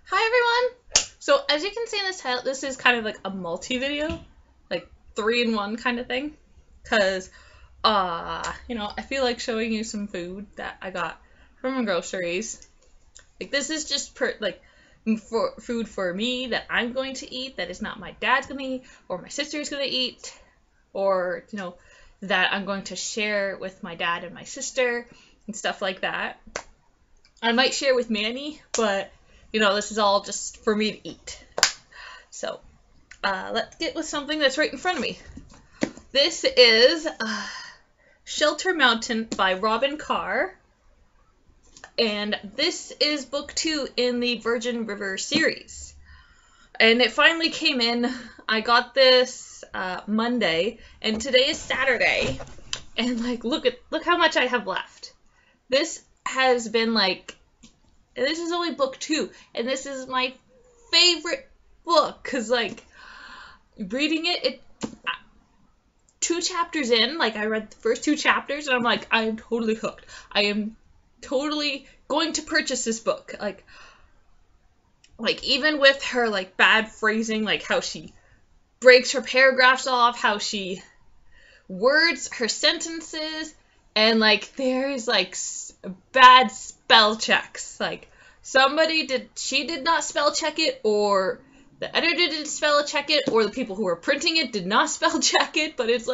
Hi everyone! So as you can see in this title, this is kind of like a multi-video, like 3-in-1 kind of thing. Cause, I feel like showing you some food that I got from groceries. Like this is just for food for me that I'm going to eat, that is not my dad's gonna eat, or my sister's gonna eat, or, that I'm going to share with my dad and my sister, and stuff like that. I might share with Manny, but this is all just for me to eat. So, let's get with something that's right in front of me. This is Shelter Mountain by Robin Carr. And this is book 2 in the Virgin River series. And it finally came in. I got this Monday, and today is Saturday. And look how much I have left. This has been this is only book 2, and this is my favorite book, because, reading it 2 chapters in, I read the first 2 chapters, and I'm like, I am totally hooked. I am totally going to purchase this book. Even with her, bad phrasing, how she breaks her paragraphs off, how she words her sentences, and, there's, bad spell checks. She did not spell check it, or the editor didn't spell check it, or the people who were printing it did not spell check it, but it's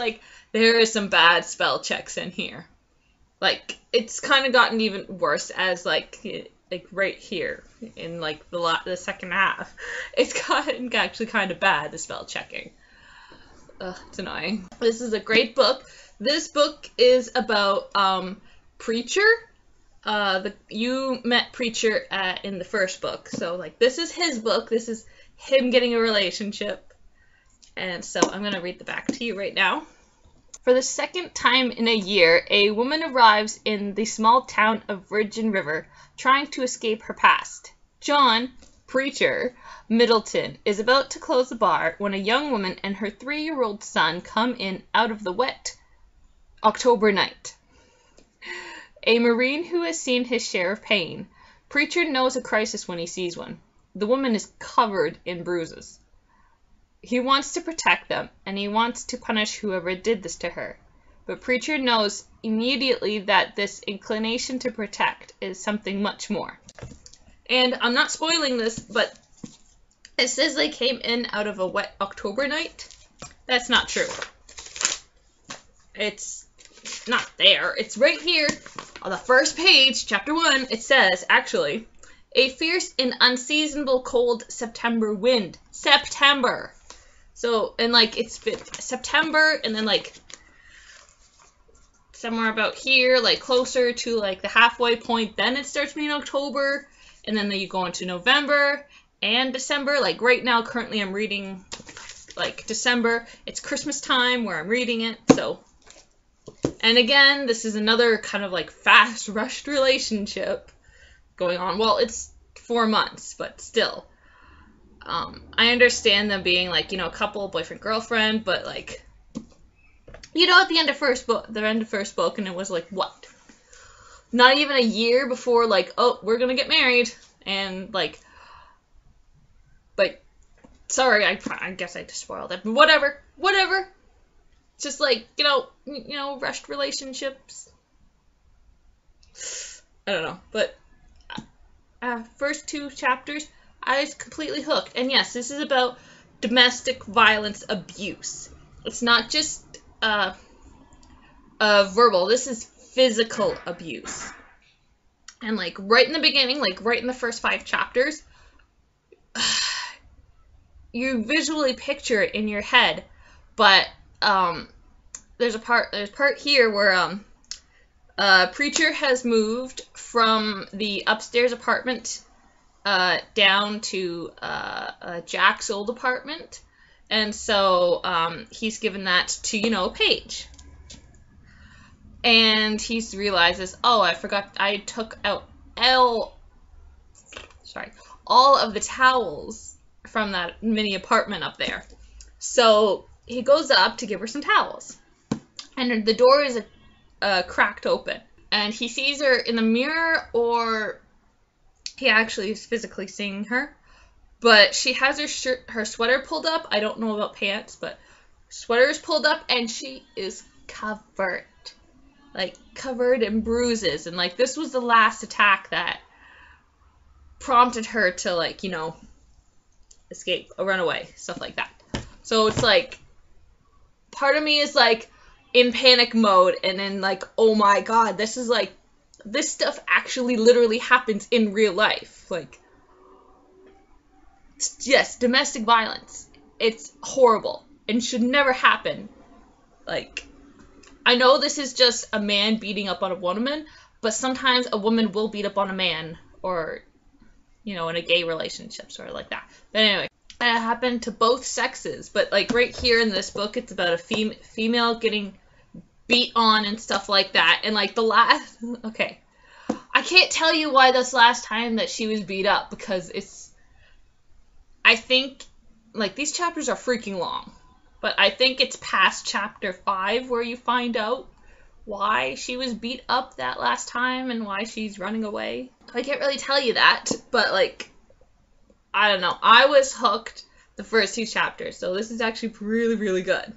there is some bad spell checks in here. It's kind of gotten even worse as, right here in, the second half. It's gotten actually kind of bad, the spell checking. Ugh, it's annoying. This is a great book. This book is about, Preacher. You met Preacher in the first book, so this is his book. This is him getting a relationship, and so I'm gonna read the back to you right now. For the second time in a year, a woman arrives in the small town of Virgin River, trying to escape her past. John, Preacher Middleton, is about to close the bar when a young woman and her 3-year-old son come in out of the wet October night. A Marine who has seen his share of pain. Preacher knows a crisis when he sees one. The woman is covered in bruises. He wants to protect them, and he wants to punish whoever did this to her. But Preacher knows immediately that this inclination to protect is something much more. And I'm not spoiling this, but it says they came in out of a wet October night. That's not true. It's not there. It's right here on the first page, chapter 1. It says, actually, a fierce and unseasonable cold September wind. September. So, and it's been September, and then somewhere about here, closer to the halfway point, then it starts being October, and then you go into November and December. Right now, currently I'm reading December. It's Christmas time where I'm reading it, so. And again, this is another kind of fast rushed relationship going on. Well, it's 4 months, but still. I understand them being a couple, boyfriend, girlfriend, but at the end of first book, and it was what? Not even a year before oh, we're gonna get married, and but sorry, I guess I just spoiled it, but whatever. Just rushed relationships. I don't know, but first 2 chapters, I was completely hooked. And yes, this is about domestic violence abuse. It's not just verbal. This is physical abuse. And right in the beginning, right in the first 5 chapters, you visually picture it in your head, but there's a part here where Preacher has moved from the upstairs apartment down to Jack's old apartment, and so he's given that to Paige, and he realizes, oh, I forgot I took out all of the towels from that mini apartment up there. So he goes up to give her some towels, and the door is cracked open, and he sees her in the mirror, or he actually is physically seeing her, But she has her sweater pulled up. I don't know about pants, but sweater is pulled up and she is covered. Like, covered in bruises. And, like, this was the last attack that prompted her to, like, you know, escape, run away, stuff like that. So it's, like, part of me is, like, in panic mode, and then, like, oh my god, this is, like, this stuff actually literally happens in real life. Like, yes, domestic violence. It's horrible and should never happen. Like, I know this is just a man beating up on a woman, but sometimes a woman will beat up on a man, or, you know, in a gay relationship, sort of like that. But anyway, it happened to both sexes. But, like, right here in this book, it's about a female getting beat on and stuff like that. And, like, the last... Okay. I can't tell you why this last time that she was beat up, because it's... I think, like, these chapters are freaking long. But I think it's past chapter 5 where you find out why she was beat up that last time and why she's running away. I can't really tell you that, but, like, I don't know. I was hooked the first 2 chapters, so this is actually really, really good.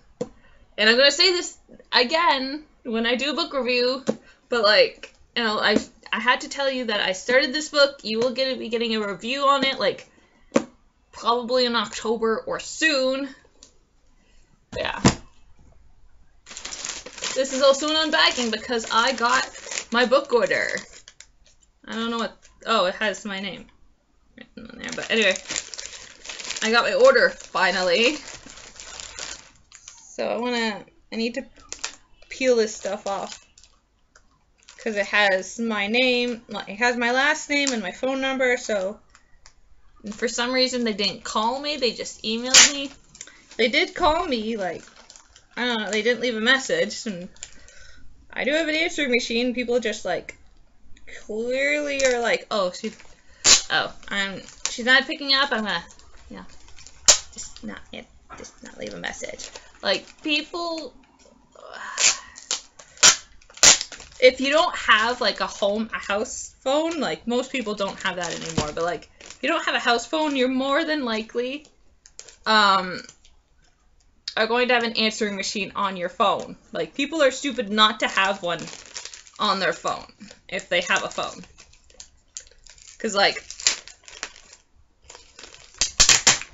And I'm going to say this again when I do a book review, but, like, you know, I had to tell you that I started this book. You will be getting a review on it, like, probably in October or soon. Yeah. This is also an unbagging because I got my book order. I don't know what... Oh, it has my name written on there. But anyway, I got my order finally. So I need to peel this stuff off. Because it has my name, it has my last name and my phone number, so... And for some reason they didn't call me, they just emailed me. They did call me, like, I don't know, they didn't leave a message, and I do have an answering machine. People just, like, clearly are like, she's not picking up, I'm gonna, you know, just not leave a message. Like, people, if you don't have, like, a house phone, like, most people don't have that anymore, but, like, if you don't have a house phone, you're more than likely, are going to have an answering machine on your phone. Like, people are stupid not to have one on their phone, if they have a phone. Because, like,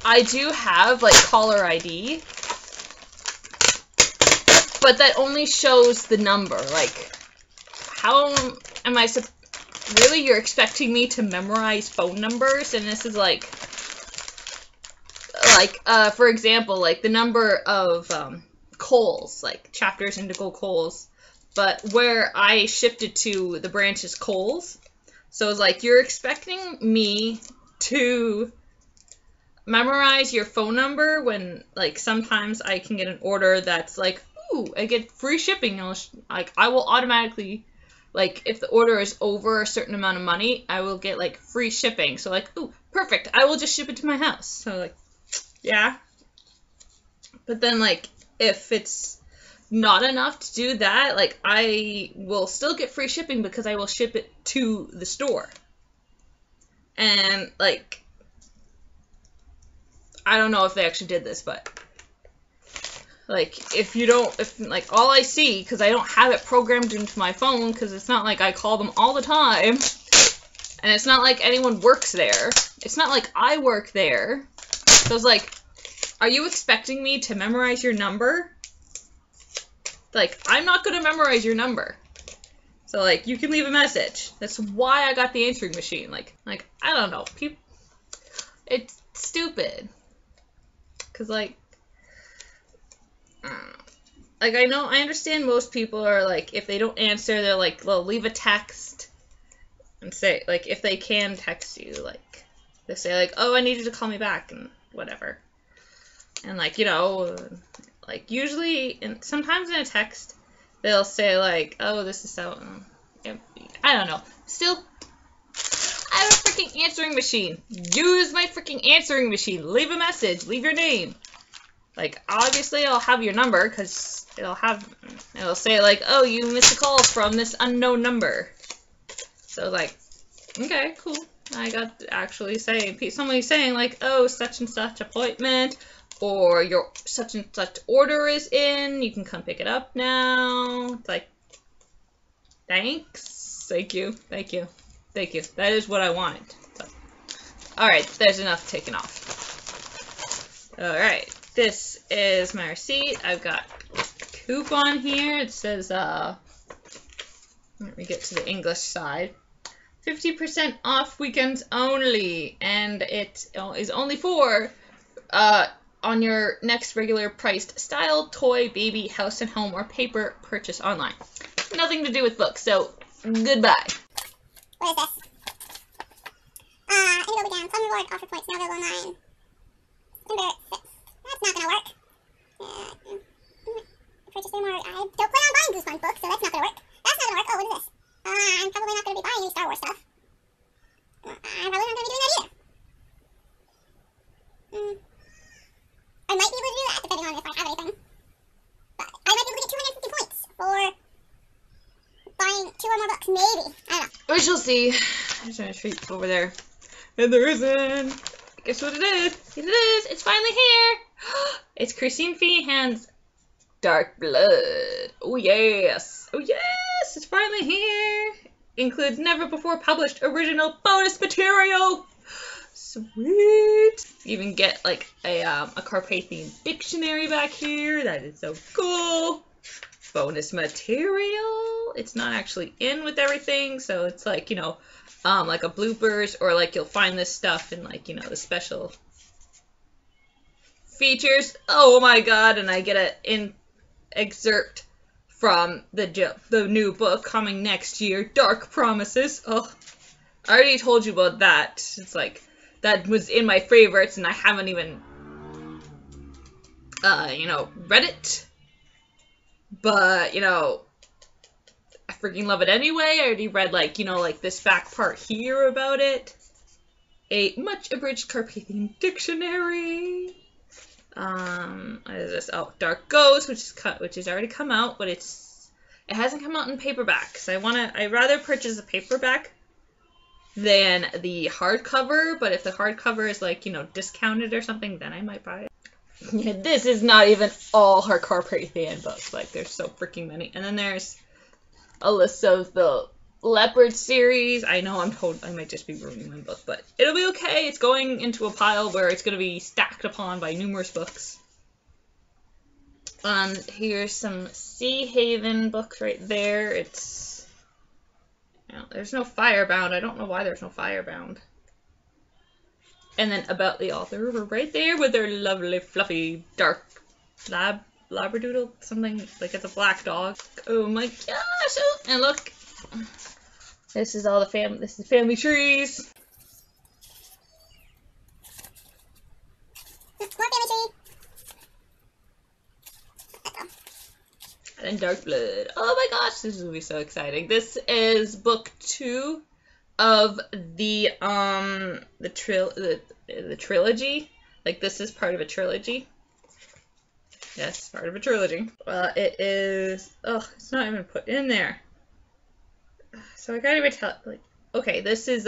I do have, like, caller ID, but that only shows the number. Like, how am I really, you're expecting me to memorize phone numbers? And this is, like, for example, like, the number of, Kohl's, like, Chapters Indigo Kohl's, but where I shipped it to, the branch is Kohl's. So it's like, you're expecting me to memorize your phone number when, like, sometimes I can get an order that's like, ooh, I get free shipping. Like, I will automatically, like, if the order is over a certain amount of money, I will get, like, free shipping. So, like, ooh, perfect, I will just ship it to my house. So, like, yeah. But then, like, if it's not enough to do that, like, I will still get free shipping because I will ship it to the store. And, like, I don't know if they actually did this, but, like, like, all I see, because I don't have it programmed into my phone, because it's not like I call them all the time, and it's not like anyone works there. It's not like I work there. So it's like, are you expecting me to memorize your number? Like, I'm not going to memorize your number. So, like, you can leave a message. That's why I got the answering machine. Like, I don't know. It's stupid. Because, like, I understand most people are, like, if they don't answer, they're, like, they'll leave a text and say, like, if they can text you, like, they say, like, oh, I need you to call me back, and whatever. And, like, you know, like, usually, and sometimes in a text, they'll say, like, oh, this is so, I don't know. Still, I have a freaking answering machine. Use my freaking answering machine. Leave a message. Leave your name. Like, obviously, I'll have your number, because it'll say, like, oh, you missed a call from this unknown number. So, like, okay, cool. I got to actually say, somebody saying like, oh, such and such appointment, or your such and such order is in, you can come pick it up now. It's like, thanks, thank you, thank you, thank you. That is what I wanted. So, all right, there's enough taken off. All right, this is my receipt. I've got a coupon here. It says, let me get to the English side. 50% off weekends only, and it is only for on your next regular priced style, toy, baby, house and home, or paper purchase online. Nothing to do with books, so goodbye. What is this? Indigo began. Some reward offer points now available online. Embarrass 6. That's not gonna work. Purchase more. I don't plan on buying Goosebumps books, so that's not gonna work. That's not gonna work. Oh, what is this? I'm probably not gonna be buying any Star Wars stuff. I'm probably not gonna be doing that either. I might be able to do that depending on if I have anything. But I might be able to get 250 points for buying 2 or more books, maybe. I don't know. We shall see. There's a treat over there. And there isn't. Guess what it is? It is. It's finally here. It's Christine Feehan's Dark Blood. Oh yes. Oh yes. It's finally here. Includes never before published original bonus material. Sweet. You even get like a Carpathian dictionary back here. That is so cool. Bonus material. It's not actually in with everything, so it's like, you know, like a bloopers, or like you'll find this stuff in like, you know, the special features. Oh my god, and I get an excerpt from the new book coming next year, Dark Promises. Oh, I already told you about that. It's like, that was in my favorites, and I haven't even, you know, read it. But, you know, I freaking love it anyway. I already read, like, you know, like this back part here about it. A much abridged Carpathian dictionary. What is this? Oh, Dark Ghost, which is already come out, but it hasn't come out in paperback. So I'd rather purchase a paperback than the hardcover, but if the hardcover is like, you know, discounted or something, then I might buy it. Yeah, this is not even all her Carpathian books. Like, there's so freaking many. And then there's a list of the Leopard series. I know I might just be ruining my book, but it'll be okay. It's going into a pile where it's going to be stacked upon by numerous books. Here's some Sea Haven books right there. It's, you know, there's no Firebound. I don't know why there's no Firebound. And then about the author right there with their lovely fluffy dark labradoodle, something like it's a black dog. Oh my gosh! Oh, and look, this is all the family. This is family trees. More family tree. And then Dark Blood. Oh my gosh, this is gonna be so exciting. This is book 2 of the trilogy. Like, this is part of a trilogy. Yes, part of a trilogy. It is, oh, it's not even put in there. So I can't even tell, like, okay, this is,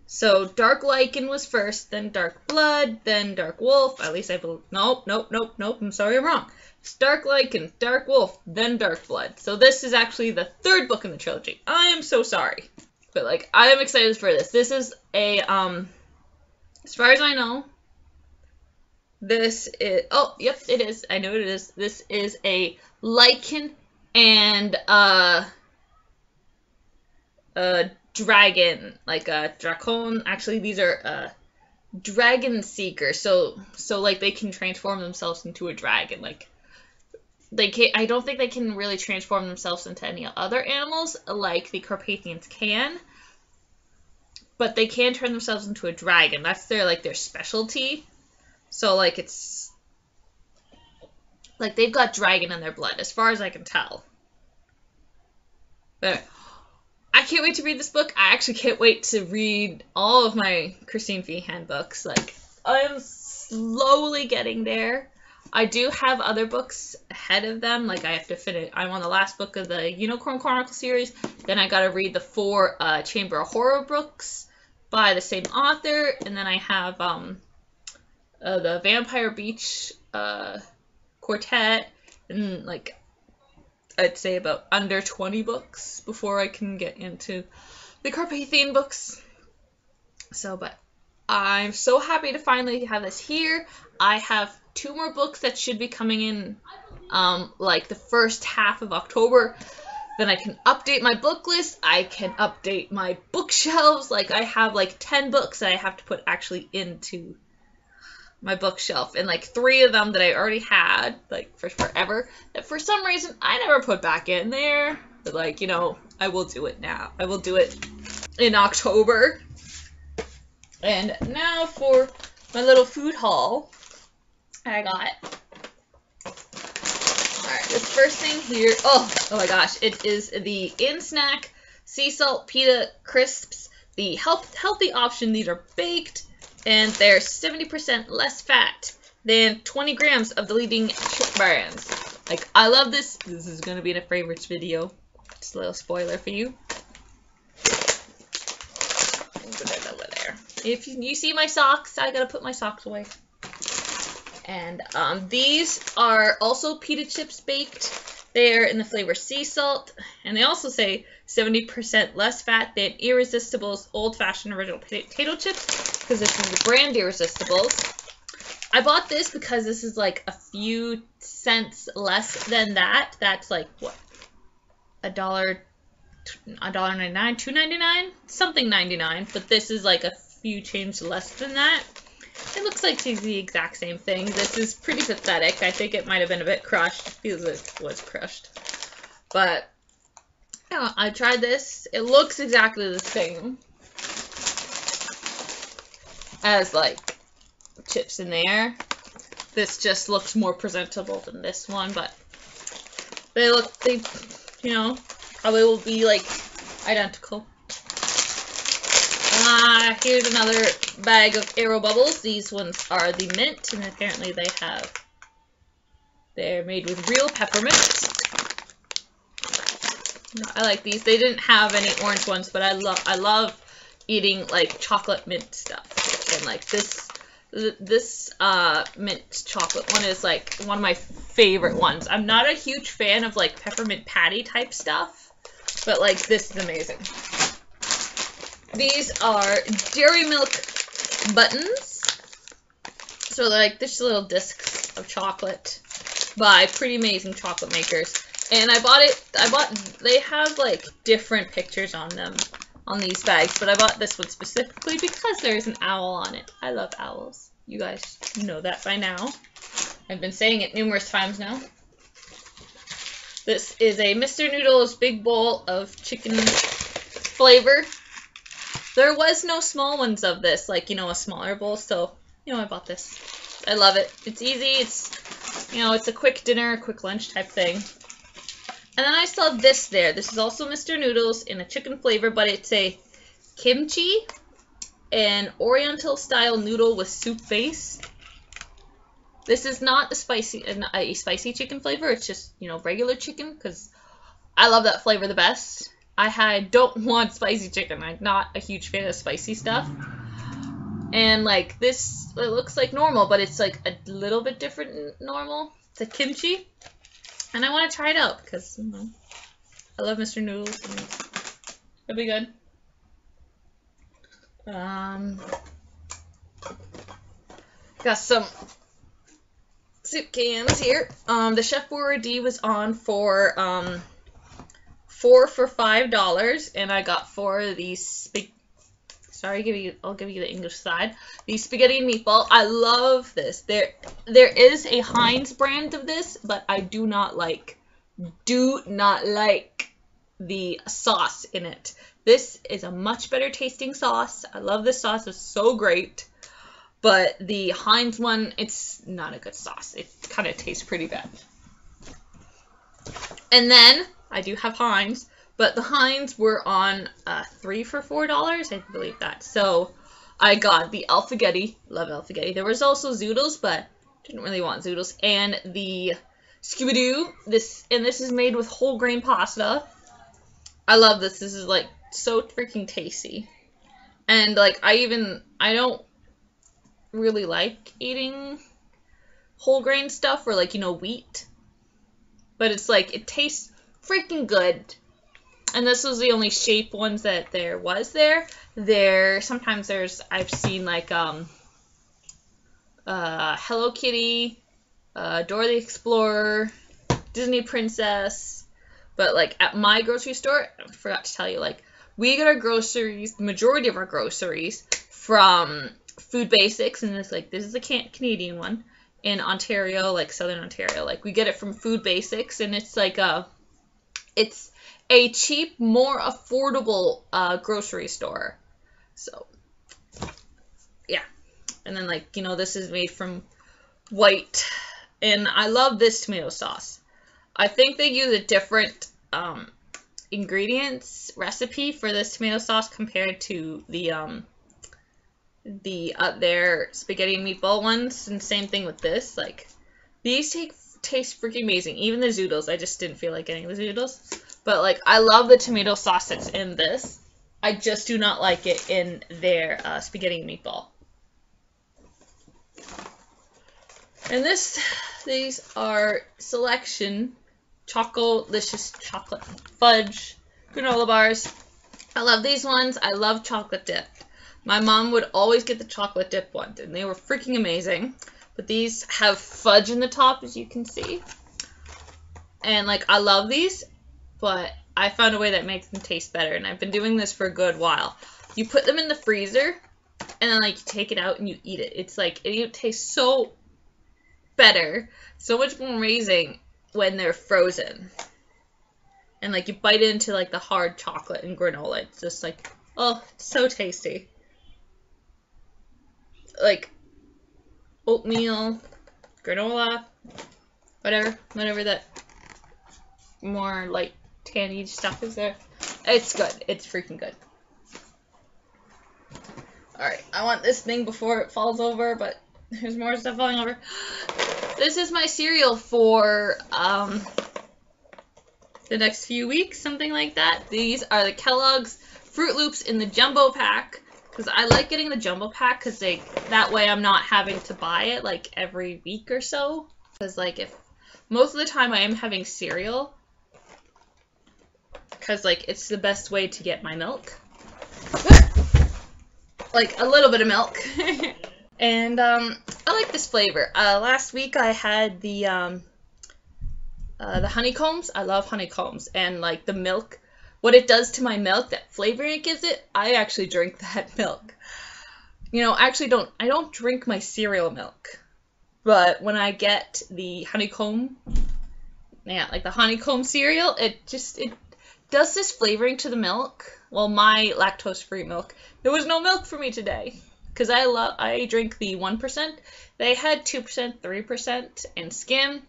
so Dark Lichen was first, then Dark Blood, then Dark Wolf, at least I believe, nope, I'm sorry, I'm wrong. It's Dark Lichen, Dark Wolf, then Dark Blood. So this is actually the 3rd book in the trilogy. I am so sorry. But, like, I am excited for this. This is a, as far as I know, this is, oh, yep, it is. I know it is. This is a Lichen and, a dragon, like a Dracon. Actually, these are, dragon seekers. So, like, they can transform themselves into a dragon. Like, I don't think they can really transform themselves into any other animals like the Carpathians can, but they can turn themselves into a dragon. That's their specialty. So, like, it's like they've got dragon in their blood, as far as I can tell. But I can't wait to read this book. I actually can't wait to read all of my Christine Feehan books. Like, I am slowly getting there. I do have other books ahead of them. Like, I have to finish. I'm on the last book of the Unicorn Chronicle series. Then I gotta read the 4 Chamber of Horror books. by the same author. And then I have the Vampire Beach quartet, and like I'd say about under 20 books before I can get into the Carpathian books. So, but I'm so happy to finally have this here. I have 2 more books that should be coming in like the first half of October. Then I can update my book list. I can update my bookshelves. Like I have like 10 books that I have to put actually into my bookshelf, and like 3 of them that I already had like for forever that for some reason I never put back in there. But like, you know, I will do it now. I will do it in October. And now for my little food haul. I got, alright, this first thing here, oh my gosh, it is the In-Snack Sea Salt Pita Crisps, the healthy option. These are baked, and they're 70% less fat than 20 grams of the leading chip brands. Like, I love this. This is going to be in a favorites video. Just a little spoiler for you. Put it over there. If you see my socks, I gotta put my socks away. And these are also pita chips baked. They're in the flavor sea salt, and they also say 70% less fat than Irresistible's old-fashioned original potato chips, because this is the brand Irresistibles. I bought this because this is like a few cents less than that. That's like what, $1.99, $2.99, something 99. But this is like a few change less than that. It looks like it's the exact same thing. This is pretty pathetic. I think it might have been a bit crushed. It feels like it was crushed. But yeah, I tried this. It looks exactly the same as like chips in there. This just looks more presentable than this one, but they, you know, probably will be like identical. Here's another bag of Aero Bubbles. These ones are the mint, and apparently they're made with real peppermint. I like these. They didn't have any orange ones, but I love eating like chocolate mint stuff. And like this mint chocolate one is like one of my favorite ones. I'm not a huge fan of like peppermint patty type stuff, but like this is amazing. These are Dairy Milk buttons. So they're like this little discs of chocolate by Pretty Amazing Chocolate Makers. And they have like different pictures on them, on these bags, but I bought this one specifically because there's an owl on it. I love owls. You guys know that by now. I've been saying it numerous times now. This is a Mr. Noodles Big Bowl of Chicken flavor. There was no small ones of this, like, you know, a smaller bowl, so, you know, I bought this. I love it. It's easy. It's, you know, it's a quick dinner, quick lunch type thing. And then I saw this there. This is also Mr. Noodles in a chicken flavor, but it's a kimchi, an oriental style noodle with soup base. This is not a spicy chicken flavor. It's just, you know, regular chicken, because I love that flavor the best. I don't want spicy chicken. I'm not a huge fan of spicy stuff. And like this, it looks like normal, but it's like a little bit different than normal. It's a kimchi. And I want to try it out because, you know, I love Mr. Noodles. And it'll be good. Got some soup cans here. The Chef Boyardee was on for 4 for $5, and I got 4 of these. I'll give you the English side. The spaghetti and meatball. I love this. There is a Heinz brand of this, but I do not like the sauce in it. This is a much better tasting sauce. I love this sauce. It's so great. But the Heinz one, it's not a good sauce. It kind of tastes pretty bad. And then I do have Heinz, but the Heinz were on 3 for $4, I believe that. So I got the Alphagetti. Love Alphagetti. There was also Zoodles, but didn't really want Zoodles. And the Scooby-Doo. This is made with whole grain pasta. I love this. This is like so freaking tasty. And like I don't really like eating whole grain stuff or like, you know, wheat. But it's like, it tastes freaking good. And this was the only shape ones that there was there. Sometimes I've seen like Hello Kitty, Dora the Explorer, Disney Princess. But like at my grocery store, I forgot to tell you, like we get our groceries, the majority of our groceries from Food Basics, and this is a Canadian one in Ontario, like Southern Ontario. Like we get it from Food Basics, and it's like it's a cheap, more affordable grocery store. So yeah, and then like, you know, this is made from white, and I love this tomato sauce. I think they use a different ingredients recipe for this tomato sauce compared to the their spaghetti and meatball ones, and same thing with this. Like these taste freaking amazing. Even the zoodles, I just didn't feel like getting the zoodles, but like I love the tomato sauce that's in this. I just do not like it in their spaghetti and meatball. And these are Selection Chocolicious Chocolate Fudge granola bars. I love these ones. I love chocolate dip. My mom would always get the chocolate dip ones, and they were freaking amazing. But these have fudge in the top, as you can see. And like, I love these, but I found a way that makes them taste better, and I've been doing this for a good while. You put them in the freezer, and then like you take it out and you eat it. It's like, it tastes so better, so much more amazing when they're frozen. And like you bite into like the hard chocolate and granola. It's just like, oh, it's so tasty. Like oatmeal, granola, whatever that more like tangy stuff is there. It's good. It's freaking good. Alright, I want this thing before it falls over, but there's more stuff falling over. This is my cereal for the next few weeks, something like that. These are the Kellogg's Fruit Loops in the jumbo pack, because I like getting the jumbo pack because that way I'm not having to buy it like every week or so. Because like, if most of the time I am having cereal, because like it's the best way to get my milk. Like a little bit of milk. And I like this flavor. Last week I had the honeycombs. I love honeycombs, and like the milk, what it does to my milk, that flavor it gives it, I actually drink that milk. You know, I don't drink my cereal milk, but when I get the honeycomb, like the honeycomb cereal, it does this flavoring to the milk. Well, my lactose-free milk, there was no milk for me today, because I drink the 1%. They had 2%, 3%, and skim.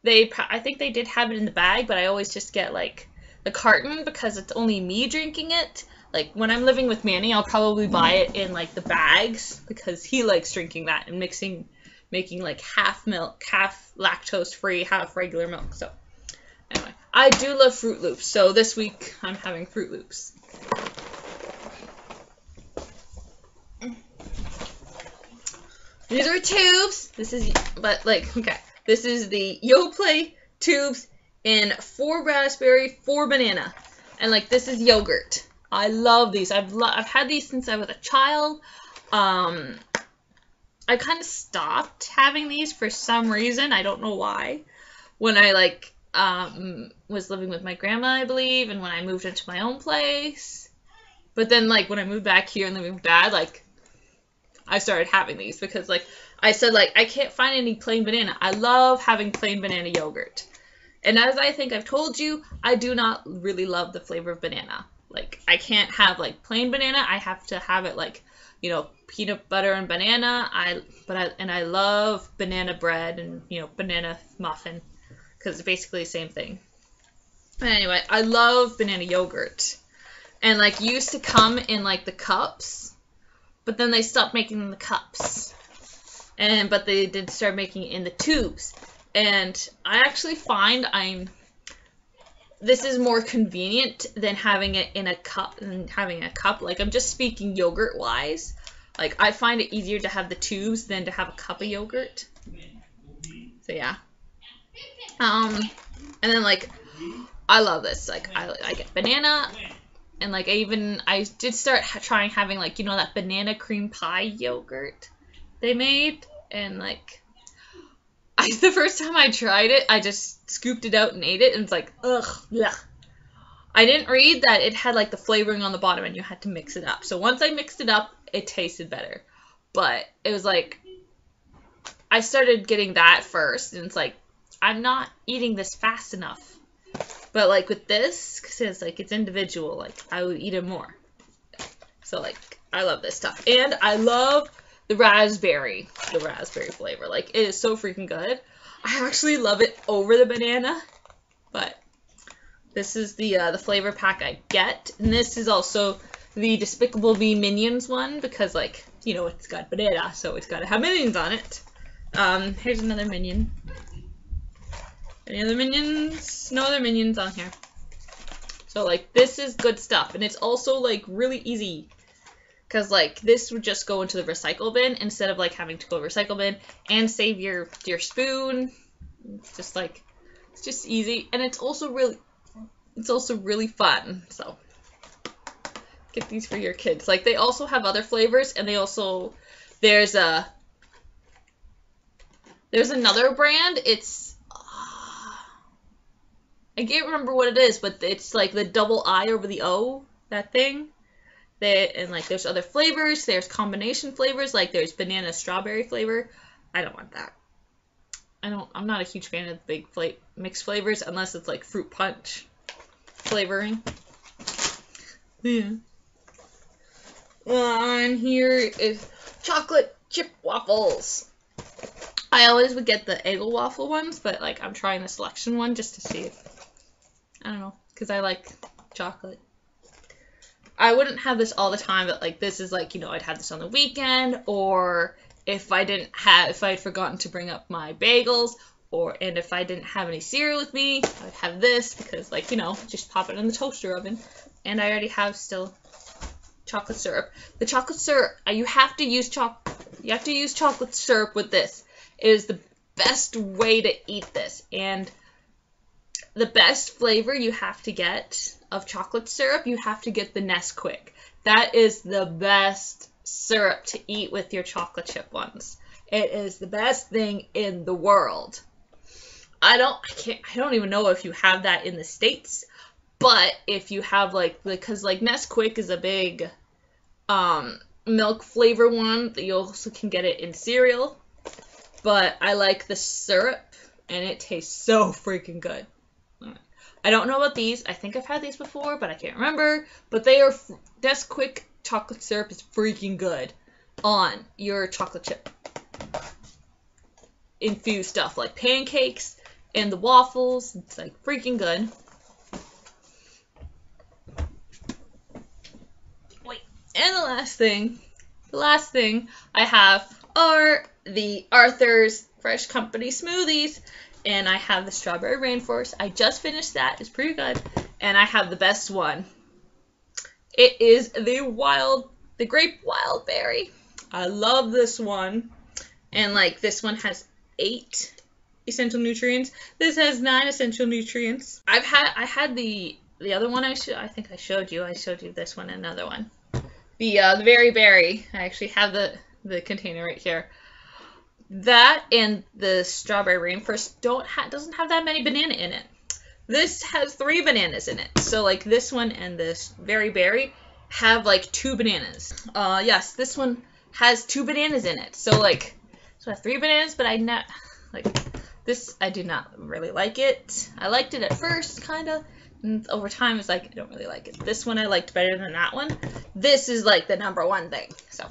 I think they did have it in the bag, but I always just get like the carton because it's only me drinking it. Like when I'm living with Manny, I'll probably buy it in like the bags because he likes drinking that and making like half milk, half lactose free, half regular milk. So anyway, I do love Fruit Loops. So this week I'm having Fruit Loops. These are tubes. This is the Yoplait tubes in 4 raspberry, 4 banana. And like, this is yogurt. I love these. I've had these since I was a child. I kind of stopped having these for some reason. I don't know why. When I like was living with my grandma, I believe, and when I moved into my own place. But then like when I moved back here and living with Dad, like I started having these because like I said, like I can't find any plain banana. I love having plain banana yogurt. And as I think I've told you, I do not really love the flavor of banana. Like I can't have like plain banana. I have to have it like, you know, peanut butter and banana. I love banana bread and, you know, banana muffin because it's basically the same thing. But anyway, I love banana yogurt. And like used to come in like the cups, but then they stopped making them in the cups. But they did start making it in the tubes. And I actually find this is more convenient than having it in a cup Like, I'm just speaking yogurt wise. Like, I find it easier to have the tubes than to have a cup of yogurt. So yeah. And then like, I love this. Like, I get banana, and like I did start trying having, like, you know, that banana cream pie yogurt they made, and like, the first time I tried it, I just scooped it out and ate it, and it's like, ugh, bleh. I didn't read that it had like the flavoring on the bottom and you had to mix it up. So once I mixed it up, it tasted better. But it was like, I started getting that first, and it's like, I'm not eating this fast enough. But like with this, because it's like, it's individual, like I would eat it more. So like, I love this stuff. And I love the raspberry flavor. Like, it is so freaking good. I actually love it over the banana. But this is the flavor pack I get. And this is also the Despicable Me Minions one, because like, you know, it's got banana, so it's got to have minions on it. Here's another minion. Any other minions? No other minions on here. So like, this is good stuff, and it's also like really easy, because like, this would just go into the recycle bin instead of like having to go recycle bin and save your spoon. It's just like, it's just easy, and it's also really fun. So get these for your kids. Like, they also have other flavors, and they also, there's another brand. It's I can't remember what it is, but it's like the double I over the O, that thing. And like, there's other flavors. There's combination flavors. Like, there's banana strawberry flavor. I don't want that. I'm not a huge fan of big mixed flavors unless it's like fruit punch flavoring. Yeah. And here is chocolate chip waffles. I always would get the Eggo waffle ones, but like, I'm trying the selection one just to see if, I don't know, because I like chocolate. I wouldn't have this all the time, but like, this is like, you know, I'd have this on the weekend, or if I'd forgotten to bring up my bagels, and if I didn't have any cereal with me, I'd have this, because like, you know, just pop it in the toaster oven. And I already have still chocolate syrup. The chocolate syrup, you have to use chocolate syrup with this. It is the best way to eat this. And the best flavor you have to get of chocolate syrup, you have to get the Nesquik. That is the best syrup to eat with your chocolate chip ones. It is the best thing in the world. I don't even know if you have that in the States, but if you have like, because like Nesquik is a big milk flavor one, that you also can get it in cereal. But I like the syrup, and it tastes so freaking good. I don't know about these. I think I've had these before, but I can't remember. But they are, Nesquik chocolate syrup is freaking good on your chocolate chip infused stuff, like pancakes and the waffles. It's like freaking good. Wait, and the last thing I have are the Arthur's Fresh Company smoothies. And I have the Strawberry Rainforest. I just finished that. It's pretty good. And I have the best one. It is the Grape Wildberry. I love this one. And like, this one has 8 essential nutrients. This has 9 essential nutrients. I had the other one I think I showed you. I showed you this one and another one. The Very Berry. I actually have the container right here. That and the Strawberry Rainforest doesn't have that many banana in it. This has 3 bananas in it. So like, this one and this Very Berry have like 2 bananas. Yes, this one has 2 bananas in it. So like, so I have 3 bananas, but I do not really like it. I liked it at first, kind of. And over time, it's like, I don't really like it. This one I liked better than that one. This is like the #1 thing. So.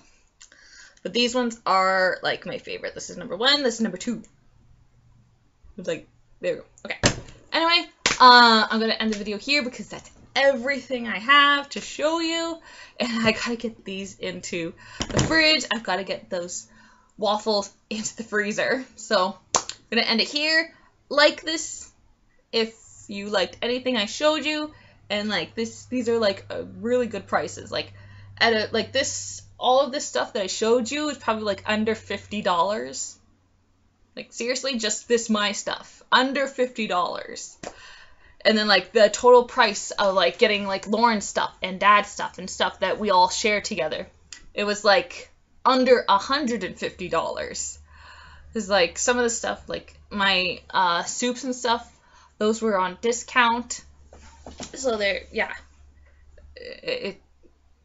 But these ones are like my favorite. This is #1. This is #2. It's like, there we go. Okay. Anyway, I'm going to end the video here because that's everything I have to show you. And I got to get these into the fridge. I've got to get those waffles into the freezer. So I'm going to end it here. Like this if you liked anything I showed you, and like these are like really good prices. Like all of this stuff that I showed you is probably like under $50. Like seriously, just this my stuff, under $50. And then like the total price of like getting like Lauren's stuff and Dad's stuff and stuff that we all share together, it was like under $150. Because like some of the stuff, like my soups and stuff, those were on discount. So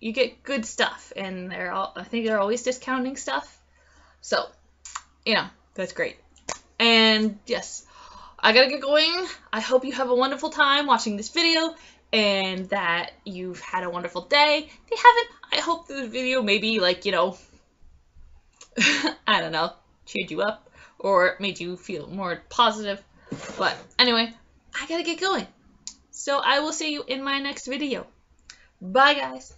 you get good stuff, and I think they're always discounting stuff. So, that's great. And yes, I gotta get going. I hope you have a wonderful time watching this video, and that you've had a wonderful day. If you haven't, I hope this video maybe like, I don't know, cheered you up or made you feel more positive. But anyway, I gotta get going. So I will see you in my next video. Bye, guys.